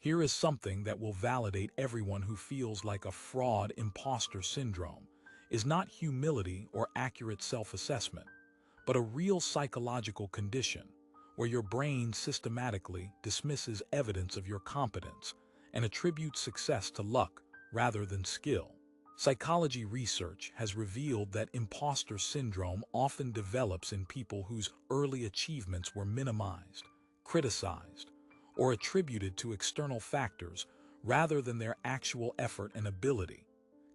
Here is something that will validate everyone who feels like a fraud. Imposter syndrome is not humility or accurate self-assessment, but a real psychological condition where your brain systematically dismisses evidence of your competence and attributes success to luck rather than skill. Psychology research has revealed that imposter syndrome often develops in people whose early achievements were minimized, criticized, or attributed to external factors rather than their actual effort and ability,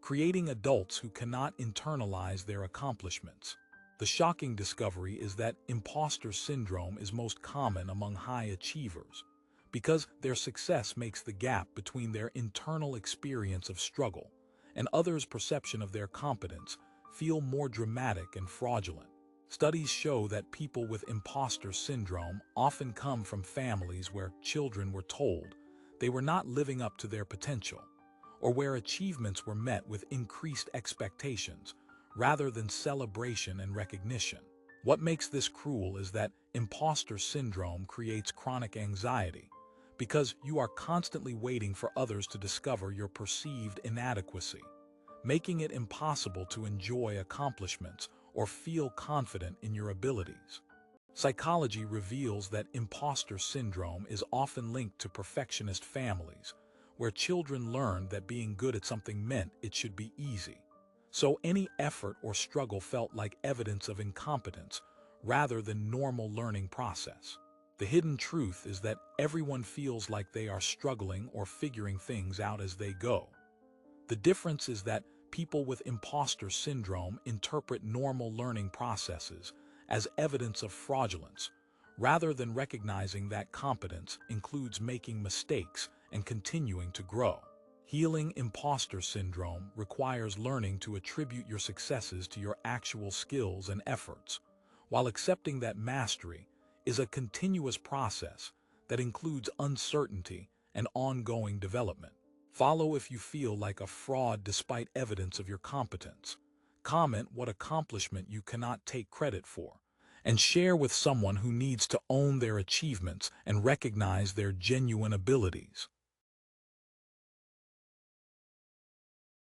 creating adults who cannot internalize their accomplishments. The shocking discovery is that imposter syndrome is most common among high achievers because their success makes the gap between their internal experience of struggle and others' perception of their competence feel more dramatic and fraudulent. Studies show that people with imposter syndrome often come from families where children were told they were not living up to their potential, or where achievements were met with increased expectations rather than celebration and recognition. What makes this cruel is that imposter syndrome creates chronic anxiety because you are constantly waiting for others to discover your perceived inadequacy, making it impossible to enjoy accomplishments or feel confident in your abilities. Psychology reveals that imposter syndrome is often linked to perfectionist families, where children learned that being good at something meant it should be easy. So any effort or struggle felt like evidence of incompetence rather than normal learning process. The hidden truth is that everyone feels like they are struggling or figuring things out as they go. The difference is that people with imposter syndrome interpret normal learning processes as evidence of fraudulence, rather than recognizing that competence includes making mistakes and continuing to grow. Healing imposter syndrome requires learning to attribute your successes to your actual skills and efforts, while accepting that mastery is a continuous process that includes uncertainty and ongoing development. Follow if you feel like a fraud despite evidence of your competence. Comment what accomplishment you cannot take credit for, and share with someone who needs to own their achievements and recognize their genuine abilities.